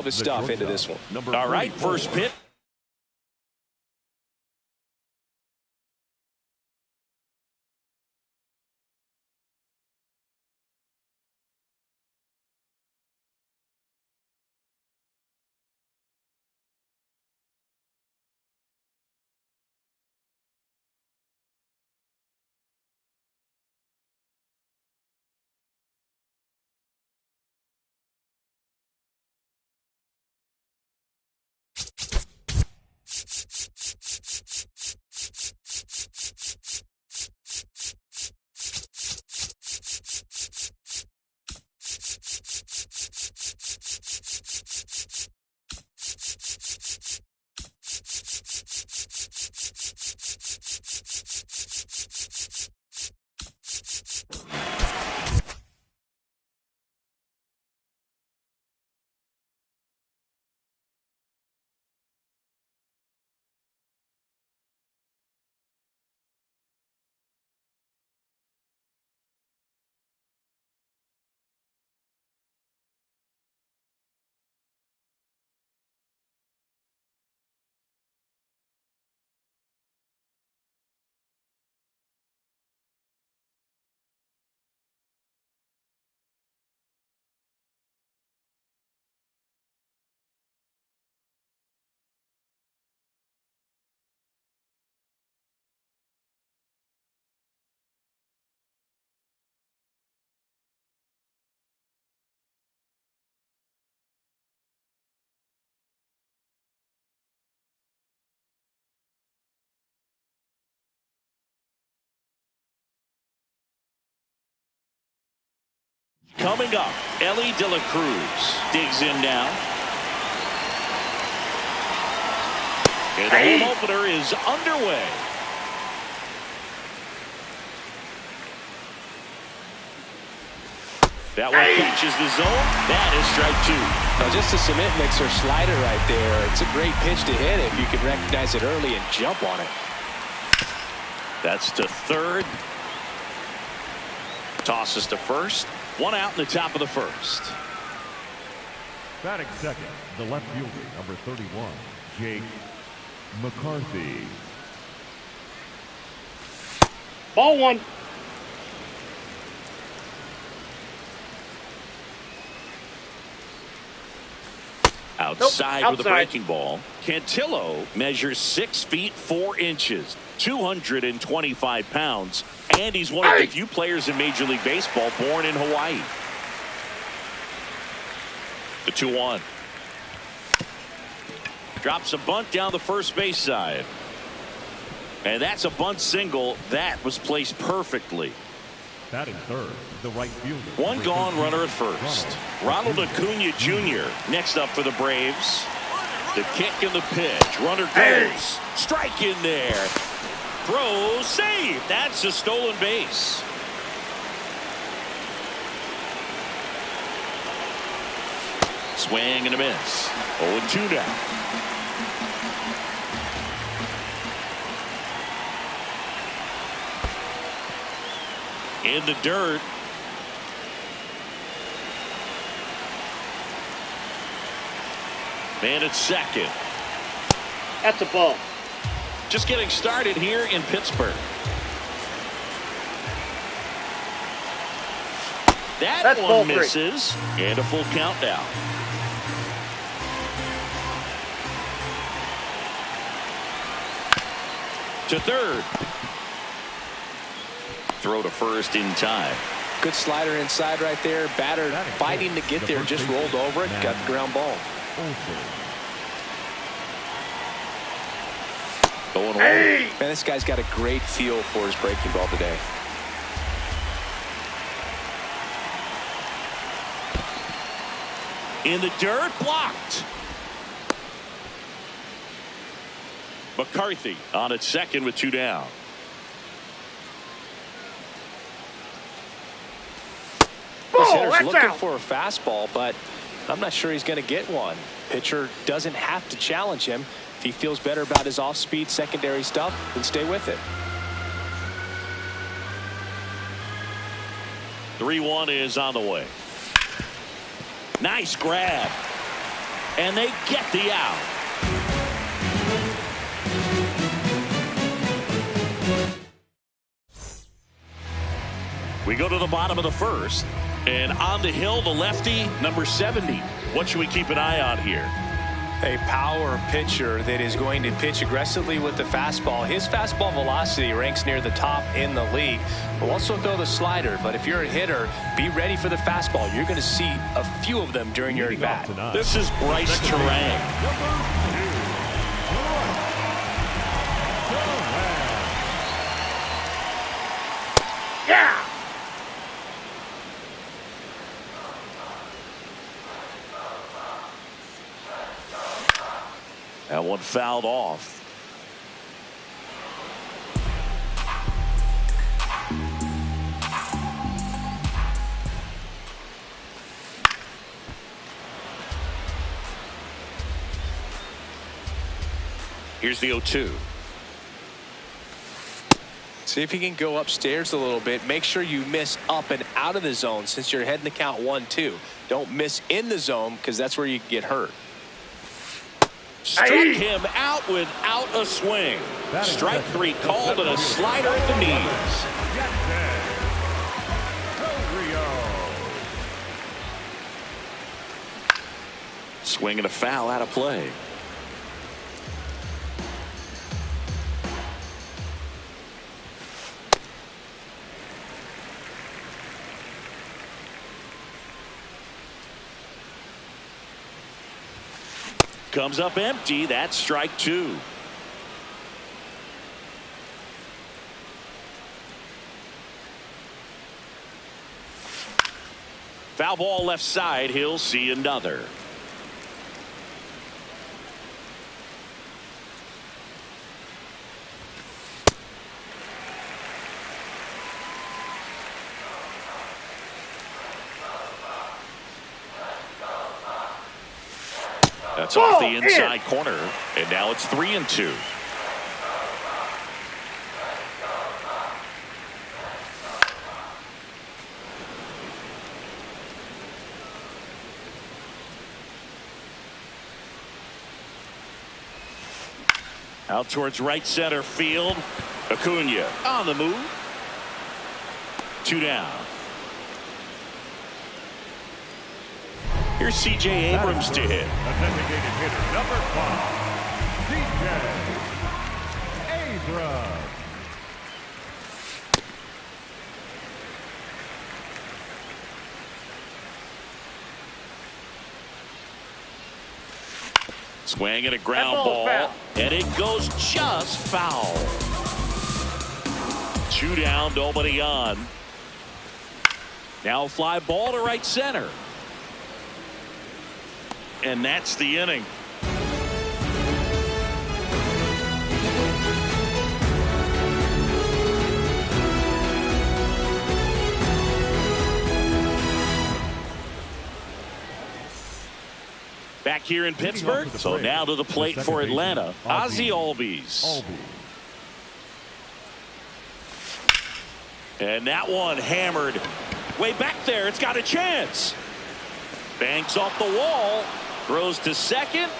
of his stuff into this one. All right, first pitch. Coming up, Elly De La Cruz digs in now. And the home opener is underway. That one catches the zone. That is strike two. Now just a cement mixer slider right there. It's a great pitch to hit if you can recognize it early and jump on it. That's to third. Tosses to first. One out in the top of the first. Batting second, the left fielder, number 31, Jake McCarthy. Ball one. Outside with a breaking ball. Cantillo measures 6 feet 4 inches, 225 pounds, and he's one of the few players in Major League Baseball born in Hawaii. The 2-1. Drops a bunt down the first base side. And that's a bunt single. That was placed perfectly. Batting third, the right fielder. One gone, runner at first. Ronald Acuna Jr. next up for the Braves. The kick and the pitch. Runner goes. Strike in there. Throw, save. That's a stolen base. Swing and a miss. 0-2 now. In the dirt. Man at second. That's a ball. Just getting started here in Pittsburgh. That's one misses. And a full count now. To third. Throw to first in time. Good slider inside right there. Batter fighting to get there. Just rolled over it. Got the ground ball. Going away. Man, this guy's got a great feel for his breaking ball today. In the dirt, blocked. McCarthy on at second with 2 down. This hitter's looking for a fastball, but I'm not sure he's going to get one. Pitcher doesn't have to challenge him. If he feels better about his off-speed secondary stuff, then stay with it. 3-1 is on the way. Nice grab. And they get the out. We go to the bottom of the first. And on the hill, the lefty, number 70. What should we keep an eye on here? A power pitcher that is going to pitch aggressively with the fastball. His fastball velocity ranks near the top in the league. We'll also throw the slider, but if you're a hitter, be ready for the fastball. You're going to see a few of them during your at-bat. This is Bryce Terang. That one fouled off. Here's the 0-2. See if you can go upstairs a little bit. Make sure you miss up and out of the zone since you're heading the count 1-2. Don't miss in the zone because that's where you get hurt. Struck him out without a swing. Strike 3 called and a slider at the knees. Swing and a foul out of play. Comes up empty. That's strike 2. Foul ball left side. He'll see another. That's off the inside corner, and now it's 3-2. Out towards right center field. Acuna on the move. 2 down. Here's C.J. Abrams to hit. A designated hitter, number 5, C.J. Abrams. Swing and a ground ball, and it goes just foul. 2 down, nobody on. Now fly ball to right center. And that's the inning. Back here in Pittsburgh. So now to the plate for Atlanta, Ozzie Albies. And that one hammered way back there. It's got a chance. Banks off the wall. Throws to second.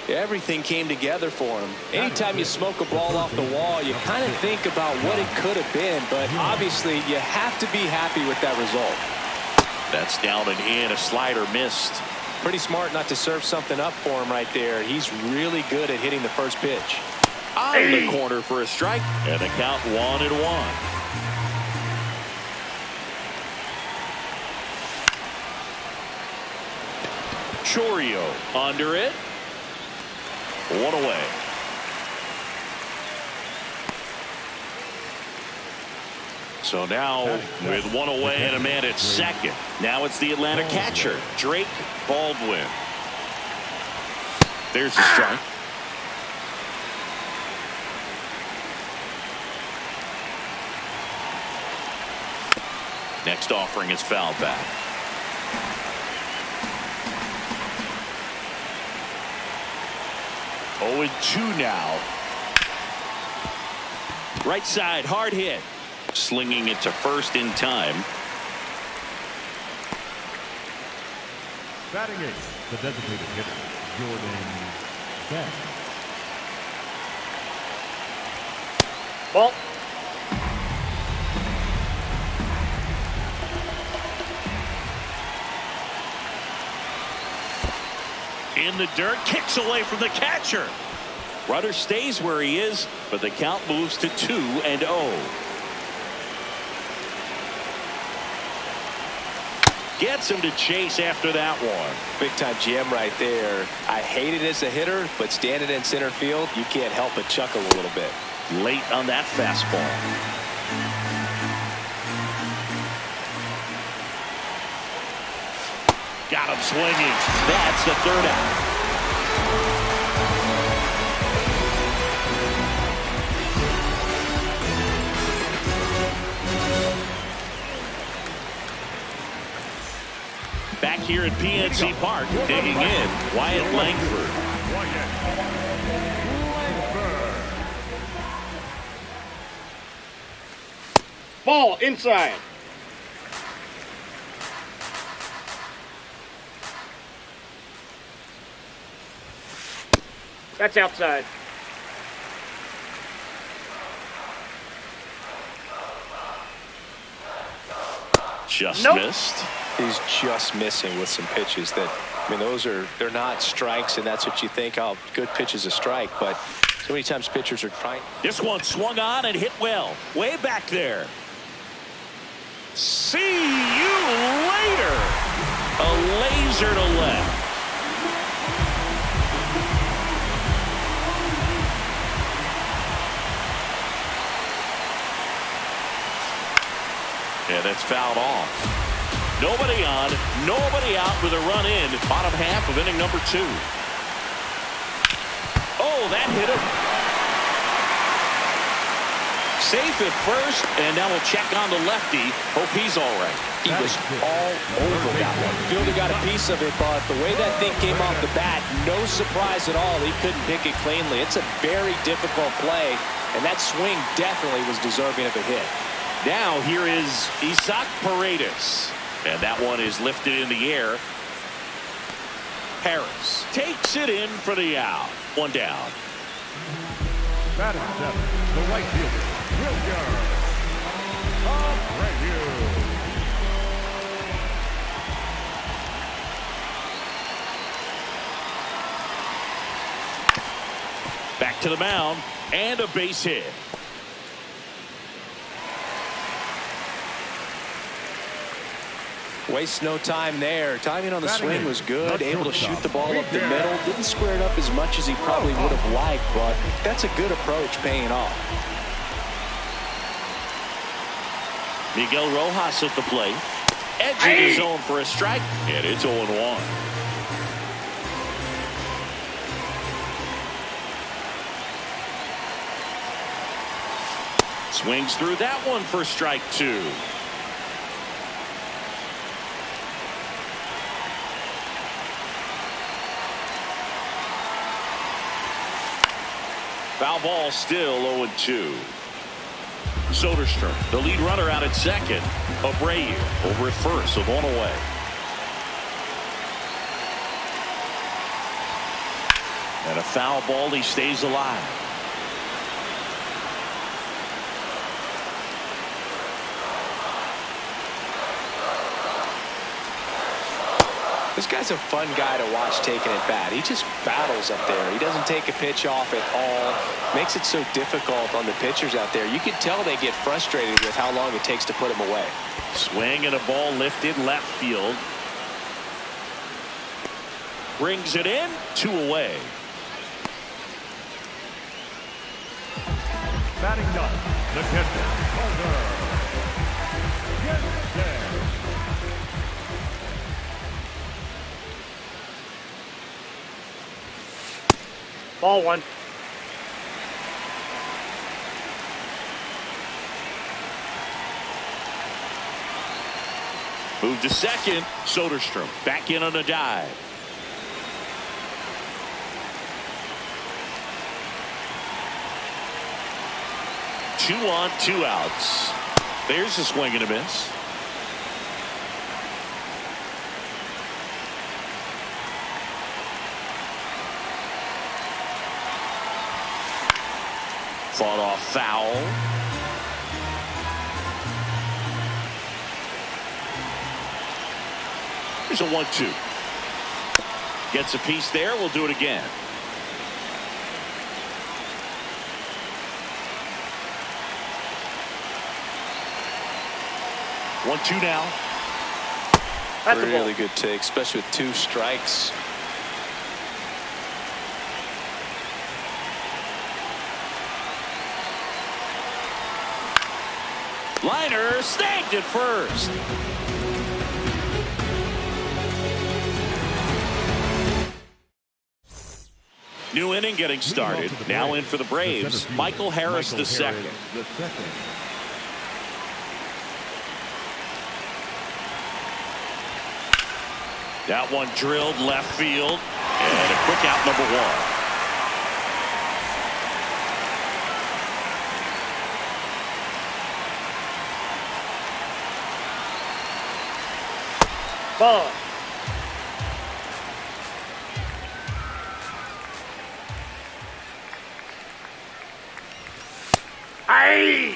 Everything came together for him. Anytime you smoke a ball off the wall, you kind of think about what it could have been, but obviously you have to be happy with that result. That's down and in. A slider missed. Pretty smart not to serve something up for him right there. He's really good at hitting the first pitch. On the corner for a strike, and the count 1-1. Chourio under it. 1 away. So now with 1 away and a man at second. Now it's the Atlanta catcher, Drake Baldwin. There's the strike. Next offering is fouled back. Oh, and 2 now. Right side, hard hit. Slinging it to first in time. Batting eighth, the designated hitter, Jordan Bell. Ball. In the dirt, kicks away from the catcher. Runner stays where he is, but the count moves to 2-0. Gets him to chase after that one. Big time GM right there. I hate it as a hitter, but standing in center field, you can't help but chuckle a little bit. Late on that fastball. Got him swinging. That's the third out. Back here at PNC Park, digging in, Wyatt Langford. Ball inside. That's outside. Just Nope. missed. He's just missing with some pitches that, I mean, they're not strikes, and that's what you think, oh, good pitch is a strike, but so many times pitchers are trying. This one swung on and hit well. Way back there. See you later. A laser to left. Yeah, that's fouled off. Nobody on, nobody out with a run in. Bottom half of inning number 2. Oh, that hit him. Safe at first, and now we'll check on the lefty. Hope he's all right. He was all over that one. Fielder got a piece of it, but the way that thing came off the bat, no surprise at all. He couldn't pick it cleanly. It's a very difficult play, and that swing definitely was deserving of a hit. Now here is Isaac Paredes. And that one is lifted in the air. Harris takes it in for the out. One down. Batting seventh, the right fielder, Wilyer Abreu. Back to the mound and a base hit. Wastes no time there. Timing on the swing was good. Able to shoot the ball up the middle. Didn't square it up as much as he probably would have liked, but that's a good approach paying off. Miguel Rojas at the plate. Edging his zone for a strike. And it's 0-1. Swings through that one for strike 2. Foul ball, still 0-2. Soderstrom, the lead runner out at second. Abreu over at first, so one away. And a foul ball, he stays alive. This guy's a fun guy to watch taking it bat. He just battles up there. He doesn't take a pitch off at all. Makes it so difficult on the pitchers out there. You can tell they get frustrated with how long it takes to put him away. Swing and a ball lifted left field. Brings it in, 2 away. Batting ninth, the catcher, Calder. Ball 1. Move to second. Soderstrom back in on a dive. Two on, 2 outs. There's a swing and a miss. Fought off foul. Here's a 1-2. Gets a piece there. We'll do it again. One-two now. That's a ball. Really good take, especially with 2 strikes. Liner snagged at first. New inning getting started. Now in for the Braves, Michael Harris II. That one drilled left field, and a quick out, number 1. Ball. Aye.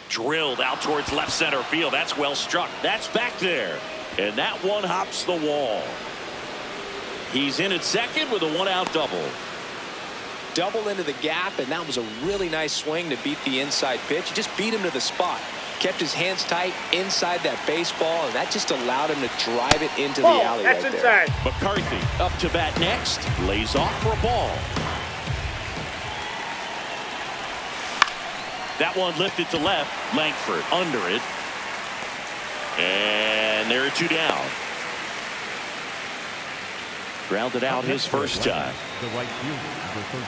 Drilled out towards left center field. That's well struck. That's back there. And that one hops the wall. He's in at second with a 1-out double. Double into the gap, and that was a really nice swing to beat the inside pitch. He just beat him to the spot. Kept his hands tight inside that baseball, and that just allowed him to drive it into the alley That's right inside. there. McCarthy up to bat next. Lays off for a ball. That one lifted to left. Langford under it. And there are 2 down. Grounded out his first time. The right fielder, number 13,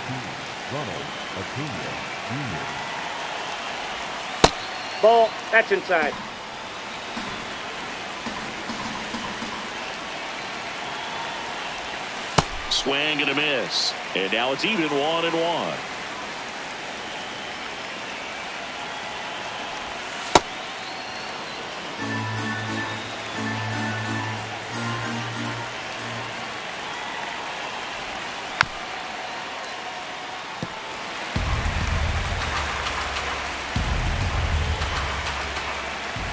Ronald Acuna Jr. Ball. That's inside. Swing and a miss. And now it's even 1-1.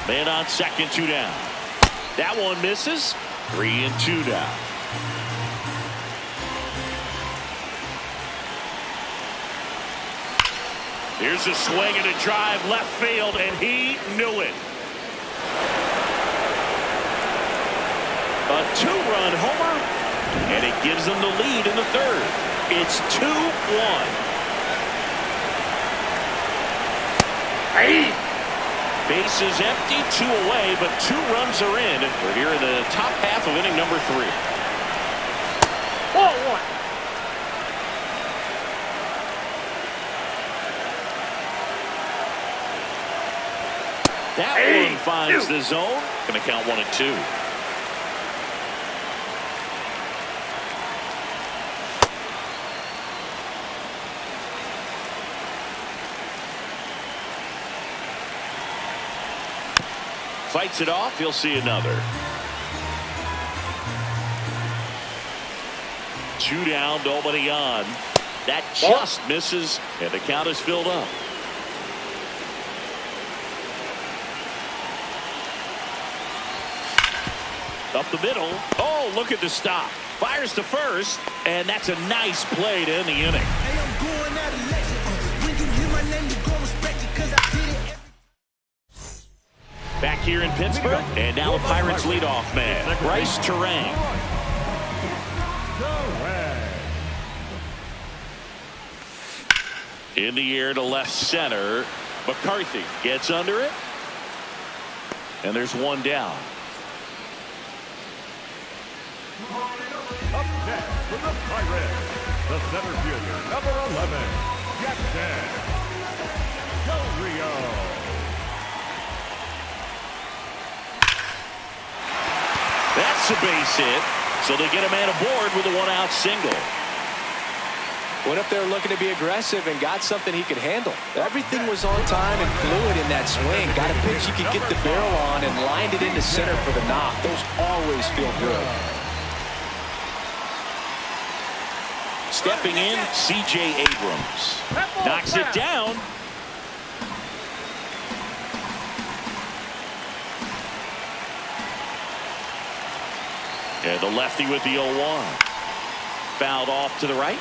Man on second, 2 down. That one misses. 3-2 now. Here's a swing and a drive left field, and he knew it. A 2-run homer, and it gives them the lead in the third. It's 2-1. Aye. Bases empty, 2 away, but 2 runs are in. We're here in the top half of inning number 3. Ball 1. That one finds the zone. Going to count 1-2. Fights it off. He'll see another. 2 down, nobody on. That just misses, and the count is filled up. Up the middle. Oh, look at the stop. Fires to first, and that's a nice play to end the inning. Hey, I'm going out of legend. When you hear my name, you gon' respect it, 'cause I did it. Back here in Pittsburgh, and now the Pirates leadoff man, Bryce Terang. In the air to left center. McCarthy gets under it. And there's 1 down. Up next for the Pirates, the center fielder, number 11, Jackson Del Rio. That's a base hit, so they get a man aboard with a 1-out single. Went up there looking to be aggressive and got something he could handle. Everything was on time and fluid in that swing. Got a pitch he could get the barrel on and lined it into center for the knock. Those always feel good. Stepping in, C.J. Abrams. Knocks it down. And the lefty with the 0-1. Fouled off to the right.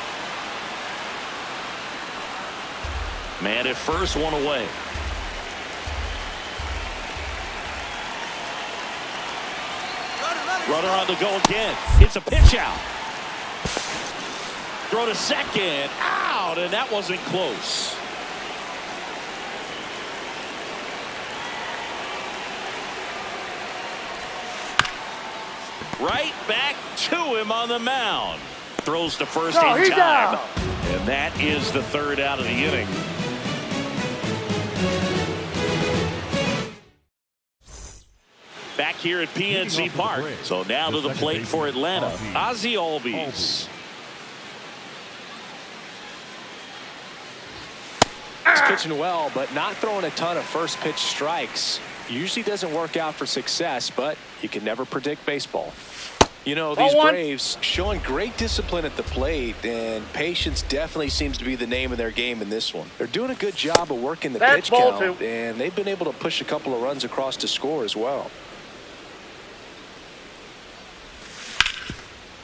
Man at first, one away. Runner on the go again. It's a pitch out. Throw to second. Out, and that wasn't close. Right back to him on the mound. Throws to first in time. And that is the third out of the inning. Back here at PNC Park. So now to the plate for Atlanta, Ozzie Albies. He's pitching well, but not throwing a ton of first pitch strikes. Usually doesn't work out for success, but you can never predict baseball. You know, these Braves showing great discipline at the plate, and patience definitely seems to be the name of their game in this one. They're doing a good job of working the pitch count, and they've been able to push a couple of runs across to score as well.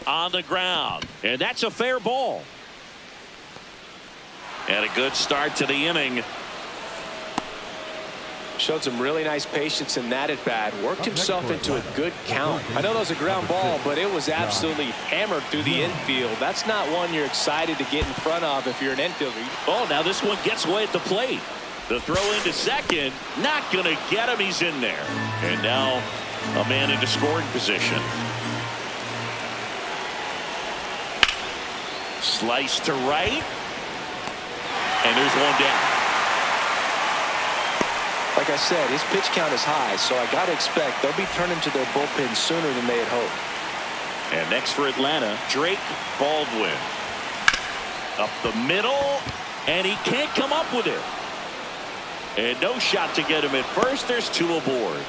On the ground, and that's a fair ball. And a good start to the inning. Showed some really nice patience in that at bat. Worked himself into a good count. I know that was a ground ball, but it was absolutely hammered through the infield. That's not one you're excited to get in front of if you're an infielder. Oh, now this one gets away at the plate. The throw into second, not going to get him. He's in there. And now a man into scoring position. Slice to right. And there's one down. Like I said, his pitch count is high, so I got to expect they'll be turning to their bullpen sooner than they had hoped. And next for Atlanta, Drake Baldwin. Up the middle, and he can't come up with it. And no shot to get him at first. There's two aboard.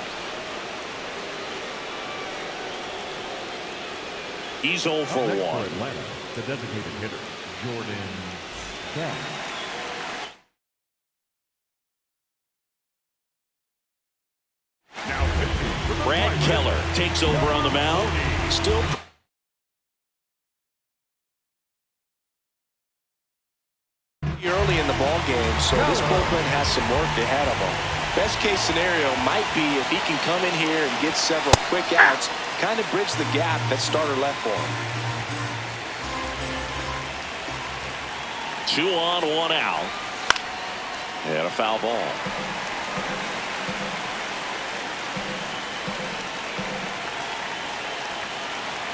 He's 0 for 1. Atlanta, the designated hitter, Jordan Cash. Brad Keller takes over on the mound. Still early in the ball game, so this bullpen has some work ahead of them. Best case scenario might be if he can come in here and get several quick outs, kind of bridge the gap that starter left for him. 2 on, 1 out. And a foul ball.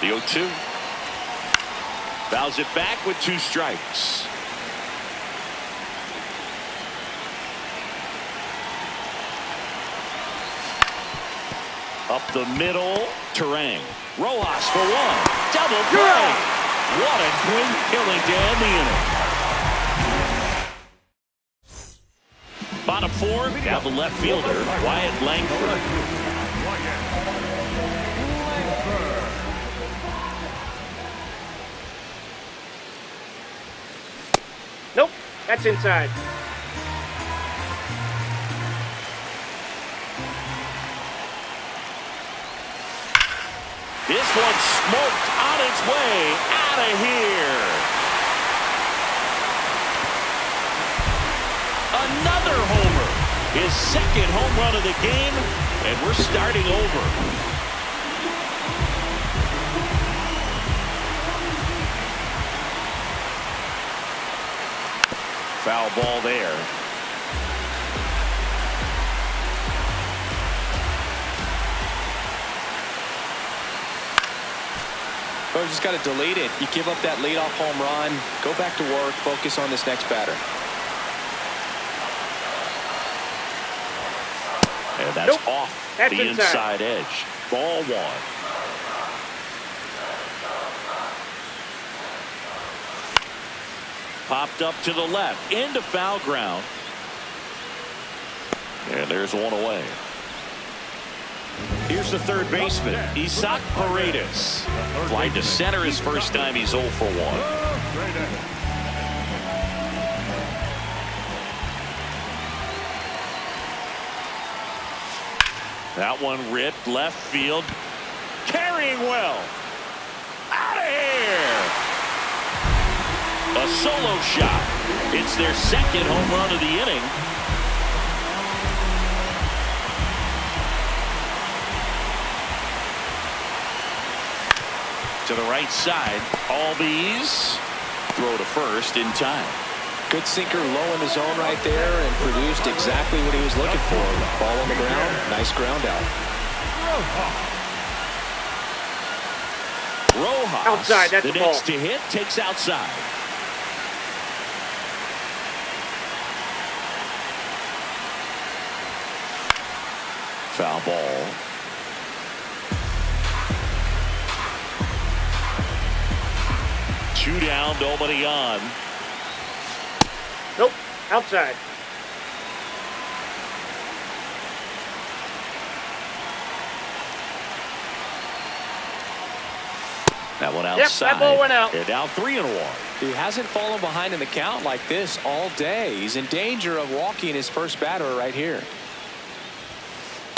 The 0-2. Fouls it back with 2 strikes. Up the middle, Terang. Rojas for 1. Double play. What a quick killing to end the inning. Bottom 4, now the left fielder, Wyatt Langford. Nope, that's inside. This one smoked on its way out of here. Another homer. His second home run of the game, and we're starting over. Foul ball there. Well, just got to delete it. You give up that leadoff home run, go back to work, focus on this next batter. And that's off the inside edge. Ball 1. Popped up to the left into foul ground. And there's one away. Here's the third baseman, Isaac Paredes. Fly to center his first time. He's 0 for 1. That one ripped left field. Carrying well. Out of here. A solo shot. It's their second home run of the inning. To the right side, Albies throw to first in time. Good sinker low in the zone right there and produced exactly what he was looking for. Ball on the ground, nice ground out. Rojas, Outside, that's the the ball. next to hit, takes outside. Foul ball. Two down, nobody on. Nope. Outside. That one outside. Yep, that ball went out. They're down 3-1. He hasn't fallen behind in the count like this all day. He's in danger of walking his first batter right here.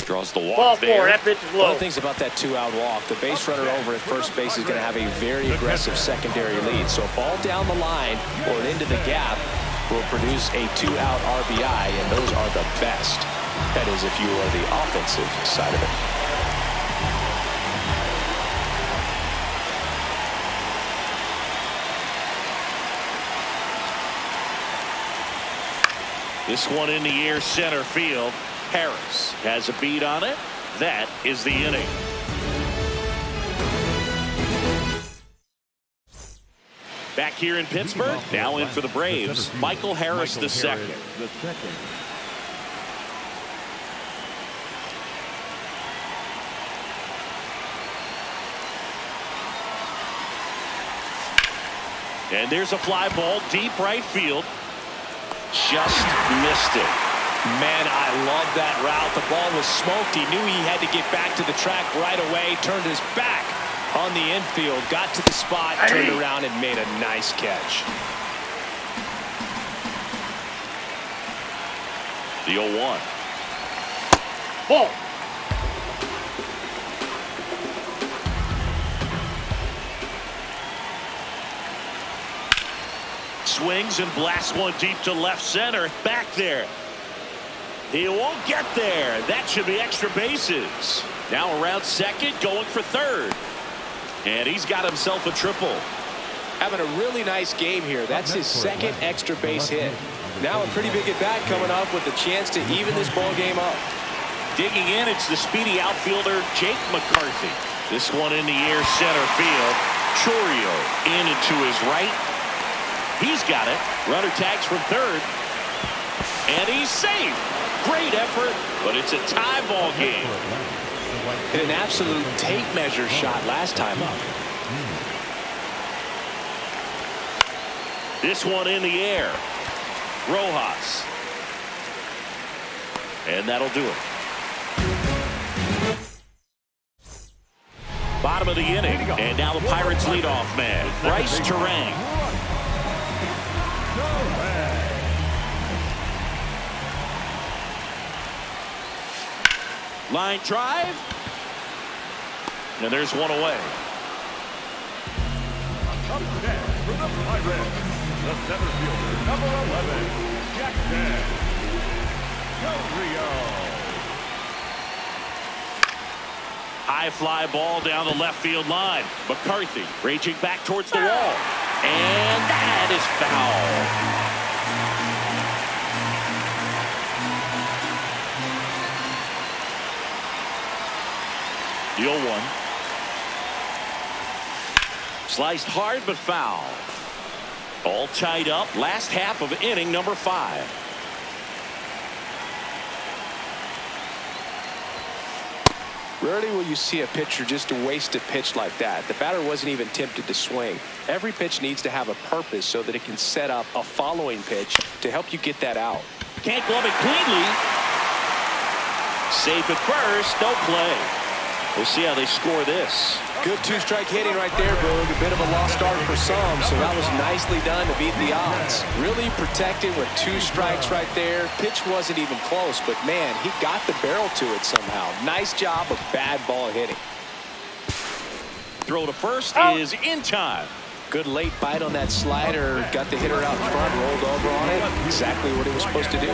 Draws the walk Ball there. 4. That pitch is One low. of the things about that 2-out walk, the base runner over at first base is going to have a very aggressive secondary lead. So a ball down the line or into the gap will produce a 2-out RBI, and those are the best. That is, if you are the offensive side of it. This one in the air, center field. Harris has a beat on it. That is the inning. Back here in Pittsburgh, now in for the Braves, Michael Harris the second. And there's a fly ball deep right field. Just missed it. Man, I love that route. The ball was smoked. He knew he had to get back to the track right away. Turned his back on the infield. Got to the spot, turned around, and made a nice catch. The 0-1. Ball. Swings and blasts one deep to left center. Back there. He won't get there. That should be extra bases. Now around second, going for third. And he's got himself a triple. Having a really nice game here. That's his second extra base hit. Now a pretty big at bat coming up with a chance to even this ball game up. Digging in, it's the speedy outfielder, Jake McCarthy. This one in the air, center field. Chourio in and to his right. He's got it. Runner tags from third. And he's safe. Great effort, but it's a tie ball game. Hit an absolute tape measure shot last time up. This one in the air. Rojas. And that'll do it. Bottom of the inning. And now the Pirates leadoff man, Bryce Turang. Line drive. And there's one away. Up next for the Pirates, the center fielder, number 11, Jack Del Rio. High fly ball down the left field line. McCarthy raging back towards the wall. And that is foul. The 0-1. Sliced hard but foul. All tied up. Last half of inning number 5. Rarely will you see a pitcher just waste a pitch like that. The batter wasn't even tempted to swing. Every pitch needs to have a purpose so that it can set up a following pitch to help you get that out. Can't glove it cleanly. Safe at first. No play. We'll see how they score this. Good two-strike hitting right there, Boog. A bit of a lost start for some, so that was nicely done to beat the odds. Really protected with 2 strikes right there. Pitch wasn't even close, but man, he got the barrel to it somehow. Nice job of bad ball hitting. Throw to first is in time. Good late bite on that slider. Got the hitter out in front, rolled over on it. Exactly what he was supposed to do.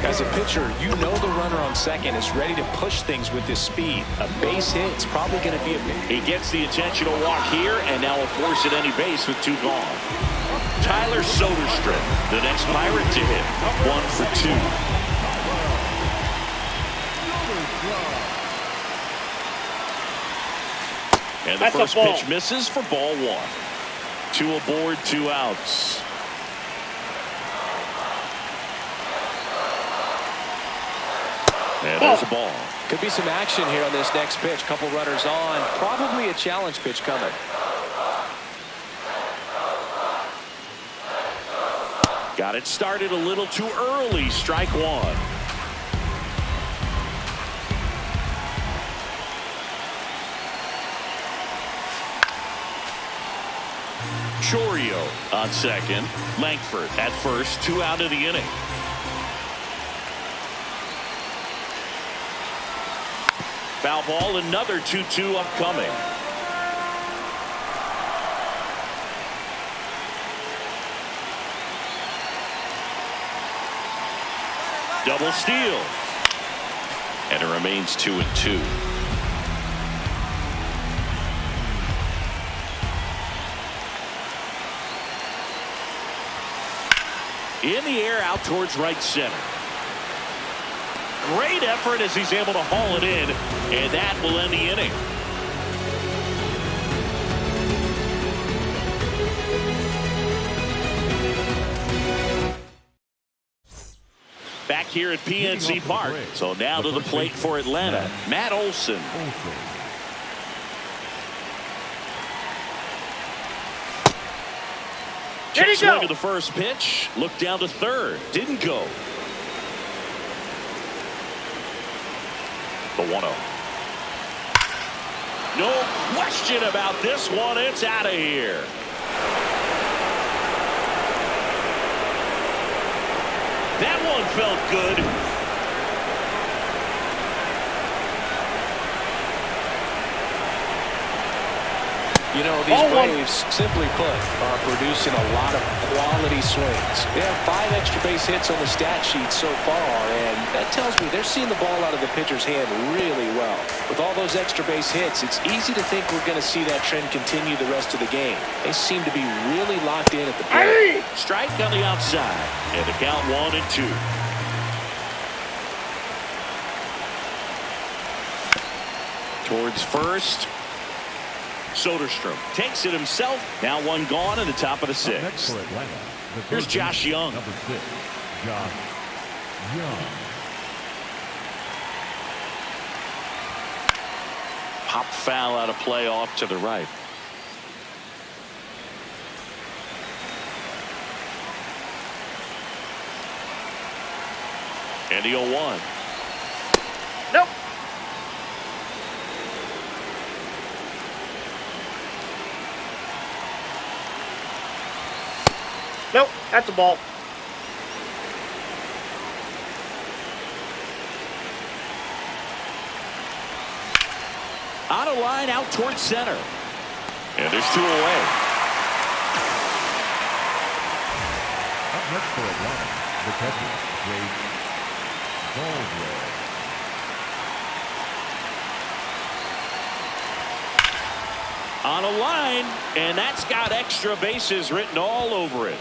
As a pitcher, you know the runner on second is ready to push things with his speed. A base hit is probably going to be a big. He gets the intentional walk here, and now will force at any base with 2 gone. Tyler Soderstrom, the next Pirate to hit. 1 for 2. And the first pitch misses for ball 1. 2 aboard, 2 outs. And there's a ball. Could be some action here on this next pitch. Couple runners on. Probably a challenge pitch coming. Got it started a little too early. Strike 1. Chourio on second. Langford at first. 2 out of the inning. Foul ball, another 2-2 upcoming. Double steal. And it remains 2-2. In the air out towards right center. Great effort as he's able to haul it in, and that will end the inning. Back here at PNC Park. So now to the plate for Atlanta, Matt Olson. Check swing of the first pitch. Looked down to third. Didn't go. The 1-0. No question about this one. It's out of here. That one felt good. You know, these Braves, simply put, are producing a lot of quality swings. They have 5 extra base hits on the stat sheet so far, and that tells me they're seeing the ball out of the pitcher's hand really well. With all those extra base hits, it's easy to think we're going to see that trend continue the rest of the game. They seem to be really locked in at the plate. Strike on the outside, and the count 1-2. Towards first. Soderstrom takes it himself. Now 1 gone in the top of the 6th. Next for Atlanta, here's Josh Young. Number 6, Josh Young. Pop foul out of play off to the right. And the 0-1. Nope. Nope, that's a ball. On a line out towards center. And there's 2 away. Up next for Atlanta, the catcher, Jake Baldwin. On a line, and that's got extra bases written all over it.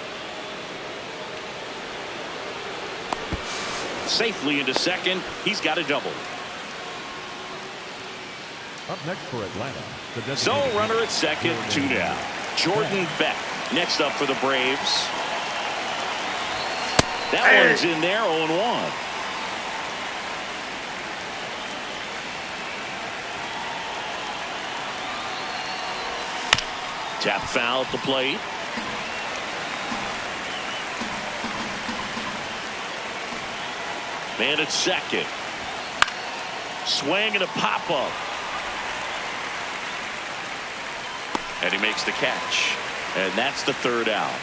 Safely into second. He's got a double. Up next for Atlanta, the So runner at second, 2 down. Jordan Beck next up for the Braves. That one's in there, 0-1. Tap foul at the plate. Man at second. Swing and a pop-up. And he makes the catch. And that's the third out.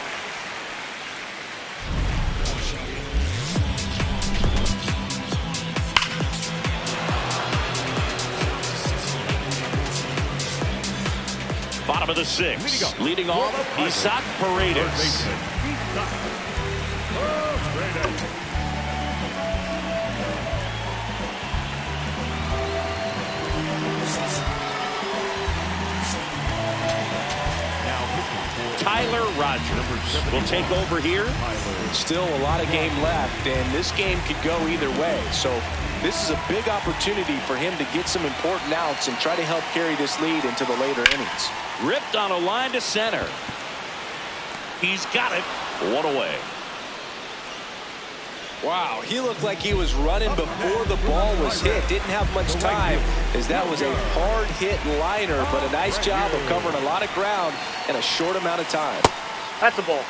Bottom of the sixth. Leading off, Isaac Paredes. Tyler Rogers will take over here. Still a lot of game left, and this game could go either way. So this is a big opportunity for him to get some important outs and try to help carry this lead into the later innings. Ripped on a line to center. He's got it. One away. Wow, he looked like he was running before the ball was hit. Didn't have much time, as that was a hard hit liner, but a nice job of covering a lot of ground in a short amount of time. That's a ball.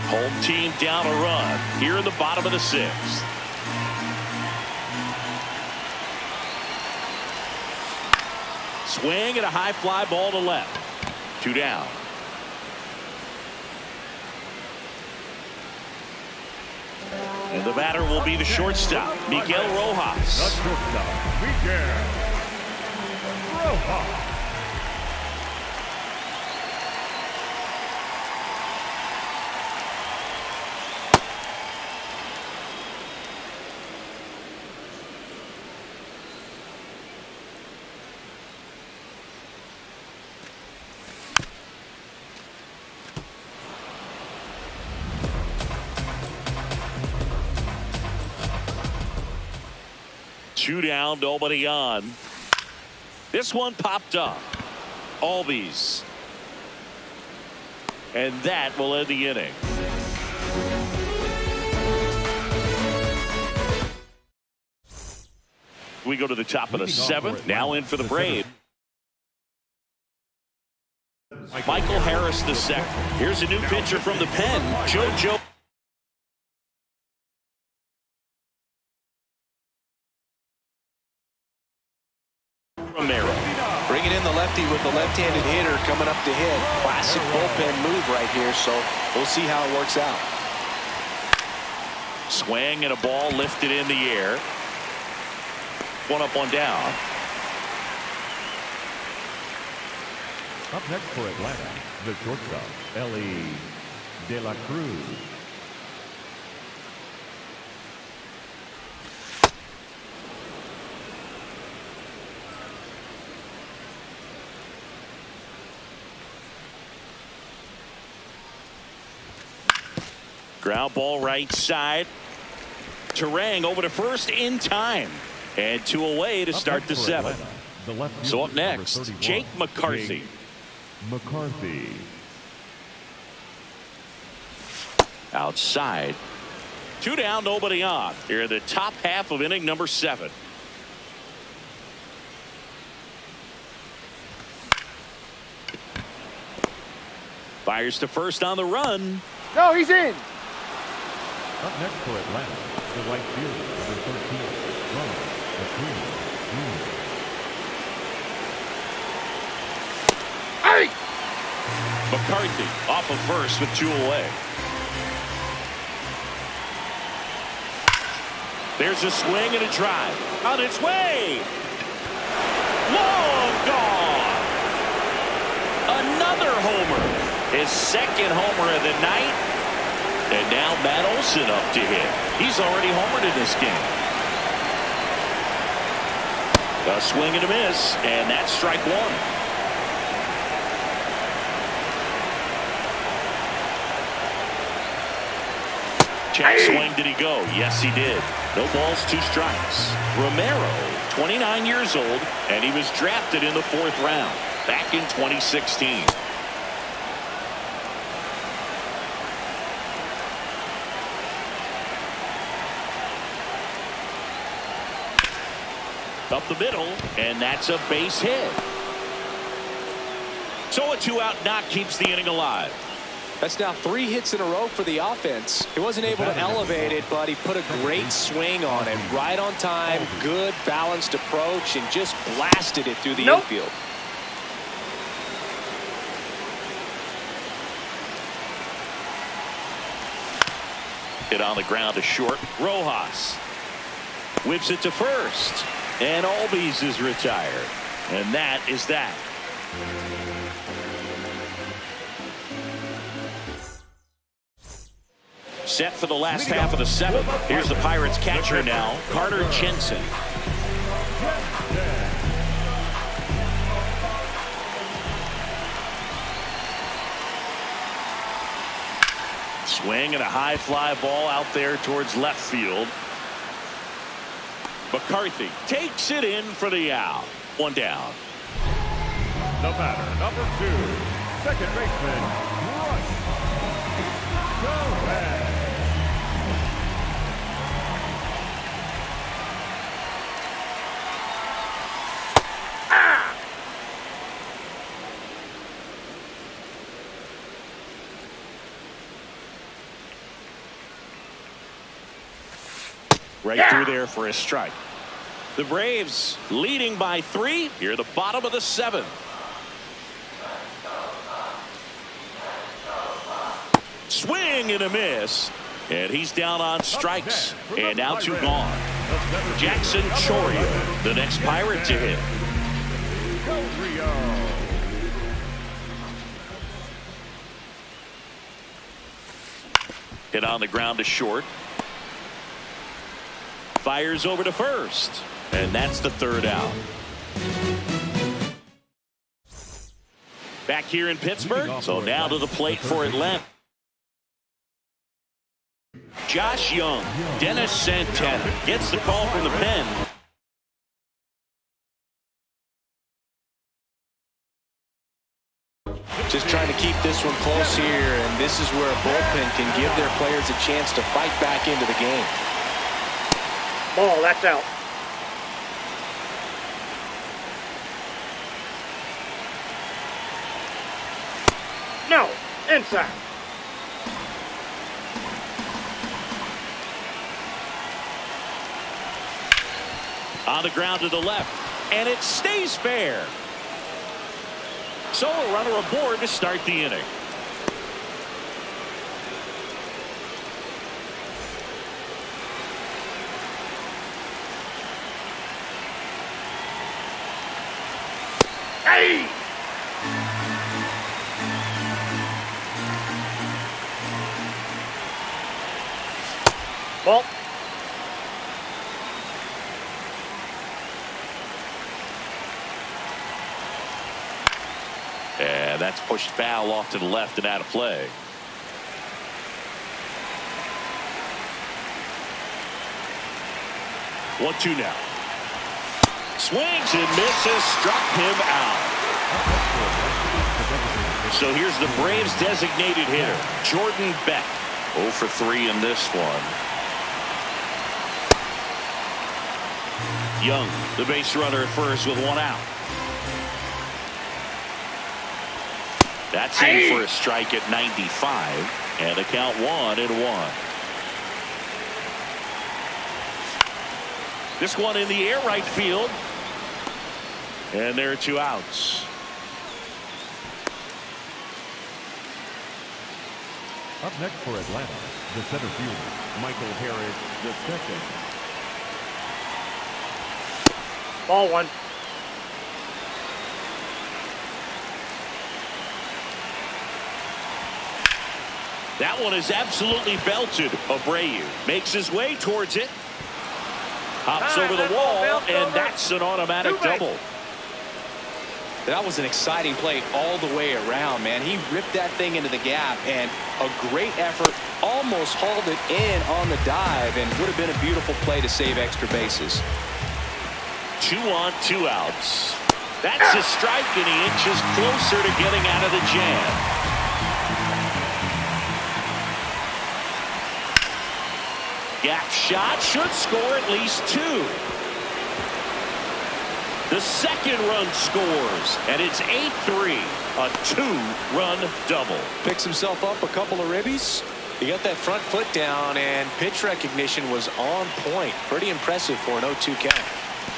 Home team down a run here in the bottom of the sixth. Swing and a high fly ball to left. 2 down. And the batter will be the shortstop, Miguel Rojas. The shortstop, Miguel Rojas. Two down, nobody on. This one popped up. Albies. And that will end the inning. We go to the top of the seventh. Now in for the Braves. Michael Harris II. Here's a new pitcher from the pen, JoJo. Romero. Bringing in the lefty with the left-handed hitter coming up to hit. Classic bullpen move right here, so we'll see how it works out. Swing and a ball lifted in the air. One up, one down. Up next for Atlanta, the shortstop, Ellie De La Cruz. Ground ball right side. Terang over to first in time. And 2 away to start the seventh. So up next, Jake McCarthy. McCarthy. Outside. 2 down, nobody on. Here in the top half of inning number 7. Fires to first on the run. No, he's in. Up next for Atlanta, the right fielder, number 13, Ronald Acuna Jr. Hey! McCarthy off of first with 2 away. There's a swing and a drive. On its way. Long gone. Another homer. His second homer of the night. And now Matt Olson up to hit. He's already homered in this game. A swing and a miss, and that's strike 1. Check swing, did he go? Yes, he did. No balls, 2 strikes. Romero, 29 years old, and he was drafted in the 4th round back in 2016. Up the middle, and that's a base hit. So a 2-out knock keeps the inning alive. That's now 3 hits in a row for the offense. He wasn't able to elevate it, but he put a great swing on it. Right on time, good balanced approach, and just blasted it through the infield. Hit on the ground to short. Rojas whips it to first. And Albies is retired. And that is that. Set for the last half of the 7th. Here's the Pirates catcher now, Carter Jensen. Swing and a high fly ball out there towards left field. McCarthy takes it in for the out. 1 down. The batter, number 2, second baseman, Russ Gomez. Right through there for a strike. The Braves leading by 3 here at the bottom of the 7th. Swing and a miss. And he's down on strikes. And now 2 gone. Jackson Chourio, the next Pirate to hit. Hit on the ground to short. Fires over to first. And that's the 3rd out. Back here in Pittsburgh. So now to the plate for Atlanta. Josh Young. Dennis Santana gets the call from the pen. Just trying to keep this one close here, and this is where a bullpen can give their players a chance to fight back into the game. Ball, that's out. No, inside. On the ground to the left, and it stays fair. So a runner aboard to start the inning. Hey! Ball. And that's pushed foul off to the left and out of play. One-two now. Swings and misses, struck him out. So here's the Braves designated hitter, Jordan Beck. 0 for 3 in this one. Young, the base runner at first with 1 out. That's in for a strike at 95, and a count 1-1. This one in the air right field, and there are 2 outs. Up next for Atlanta, the center fielder, Michael Harris II. Ball 1. That one is absolutely belted. Abreu makes his way towards it. Hops over the wall, and that's an automatic double. That was an exciting play all the way around, man. He ripped that thing into the gap, and a great effort, almost hauled it in on the dive, and would have been a beautiful play to save extra bases. 2 on, 2 outs. That's a strike, and he inches closer to getting out of the jam. Gap shot should score at least 2. The second run scores, and it's 8-3, a 2-run double. Picks himself up a couple of ribbies. He got that front foot down, and pitch recognition was on point. Pretty impressive for an 0-2 count.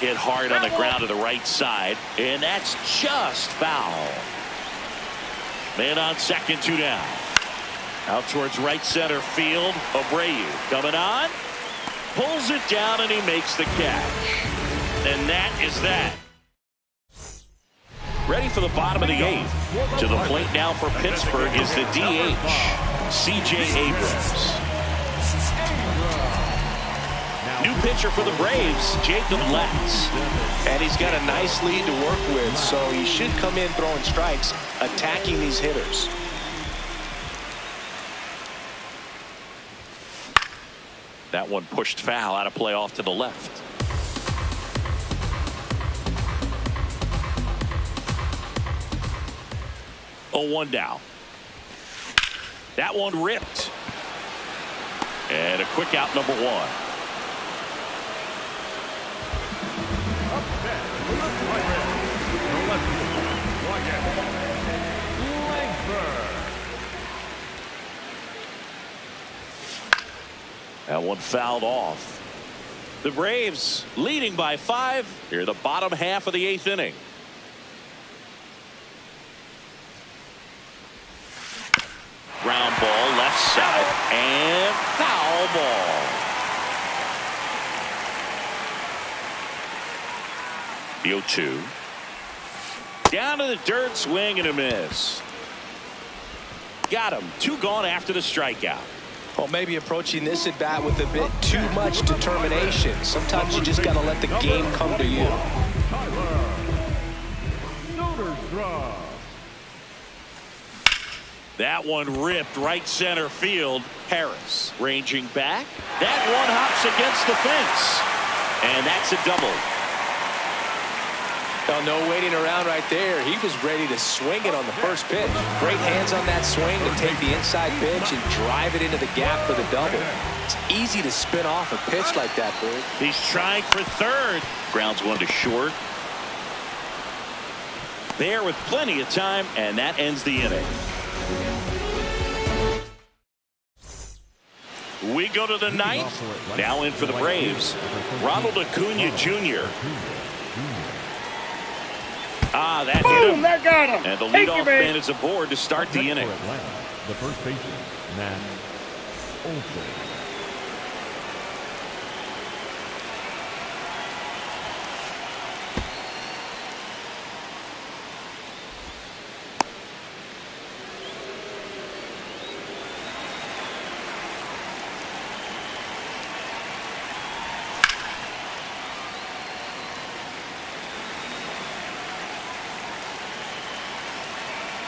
Hit hard on the ground to the right side, and that's just foul. Man on second, 2 down. Out towards right center field. Abreu coming on. Pulls it down, and he makes the catch. And that is that. Ready for the bottom of the 8th. To the plate now for Pittsburgh is the DH, C.J. Abrams. New pitcher for the Braves, Jacob Letts. And he's got a nice lead to work with, so he should come in throwing strikes, attacking these hitters. That one pushed foul, out of play off to the left. Oh, 1 down. That one ripped. And a quick out, number 1. Up next, the left fielder, Wyatt Langford. That one fouled off. The Braves leading by 5 here, the bottom half of the 8th inning. Ground ball left side and foul ball. The 0-2. Down to the dirt, swing and a miss. Got him. 2 gone after the strikeout. Well, maybe approaching this at bat with a bit too much determination. Sometimes you just got to let the game come to you. Soderstrom. That one ripped right center field. Harris ranging back. That one hops against the fence. And that's a double. Well, no waiting around right there. He was ready to swing it on the first pitch. Great hands on that swing to take the inside pitch and drive it into the gap for the double. It's easy to spin off a pitch like that, Boyd. He's trying for third. Grounds one to short. There with plenty of time, and that ends the inning. We go to the 9th. Now in for the Braves, Ronald Acuna Jr. Ah, that hit Boom, him. that got him. And the Thank you, leadoff man. man is aboard to start the inning. For Atlanta, the first baseman, Matt Olson.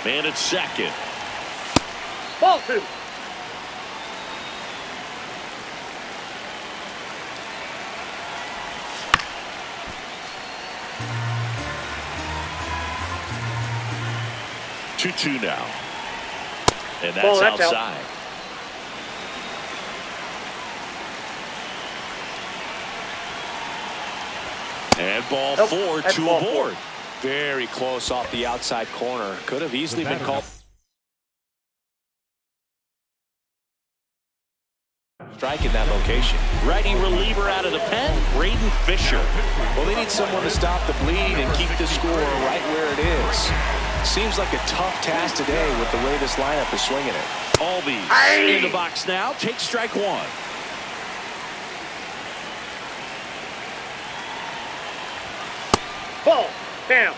Man at second. Ball 2. Two now. And that's Ball, that's out. outside. And ball Nope, 4, that's 2 ball aboard. Very close off the outside corner. Could have easily been called strike in that location. Righty reliever out of the pen, Braden Fisher. Well, they need someone to stop the bleed and keep the score right where it is. Seems like a tough task today with the way this lineup is swinging it. Albies in the box now. Take strike 1. Ball down.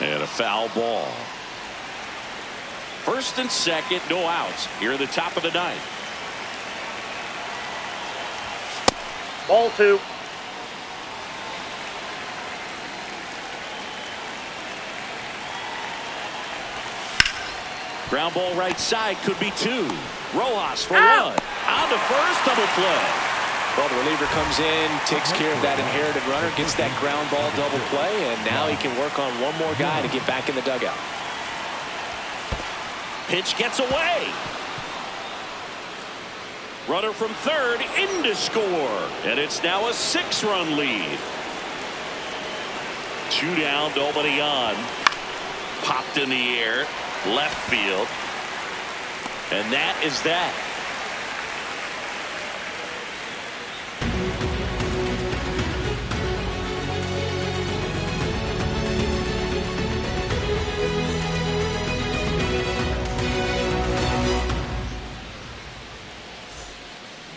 And a foul ball. First and second, no outs. Here at the top of the 9th. Ball 2. Ground ball right side, could be 2. Rojas for 1. On to first, double play. Well, the reliever comes in, takes care of that inherited runner, gets that ground ball double play, and now he can work on one more guy to get back in the dugout. Pitch gets away. Runner from third in to score. And it's now a 6-run lead. 2 down, nobody on. Popped in the air, left field. And that is that.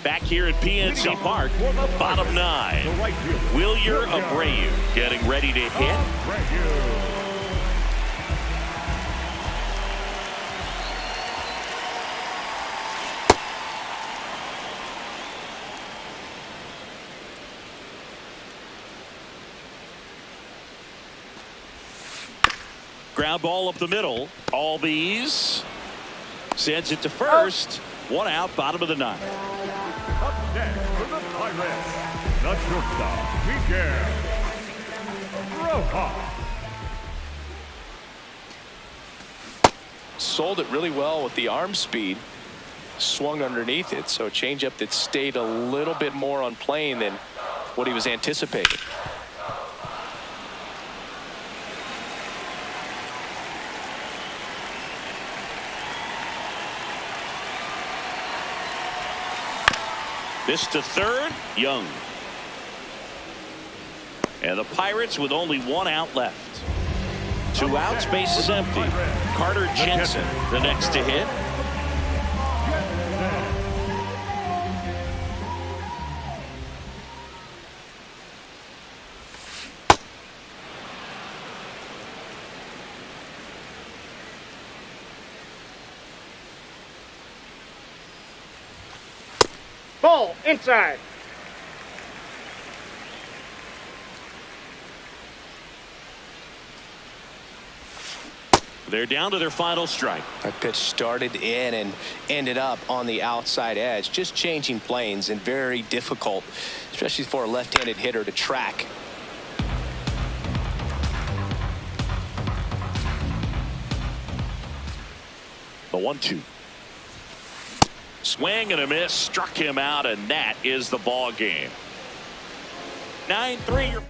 Back here at PNC Park, bottom 9. Wilyer Abreu getting ready to hit. Ground ball up the middle. Albies sends it to first. 1 out, bottom of the 9th. Up next for the Pirates, the shortstop, Miguel Rojas. Sold it really well with the arm speed. Swung underneath it, so a changeup that stayed a little bit more on plane than what he was anticipating. This to third, Young. And the Pirates with only 1 out left. 2 outs, base is empty. Carter Jensen, the next to hit. Ball inside. They're down to their final strike. That pitch started in and ended up on the outside edge, just changing planes, and very difficult, especially for a left-handed hitter, to track. The 1-2. Swing and a miss, struck him out, and that is the ball game. 9-3.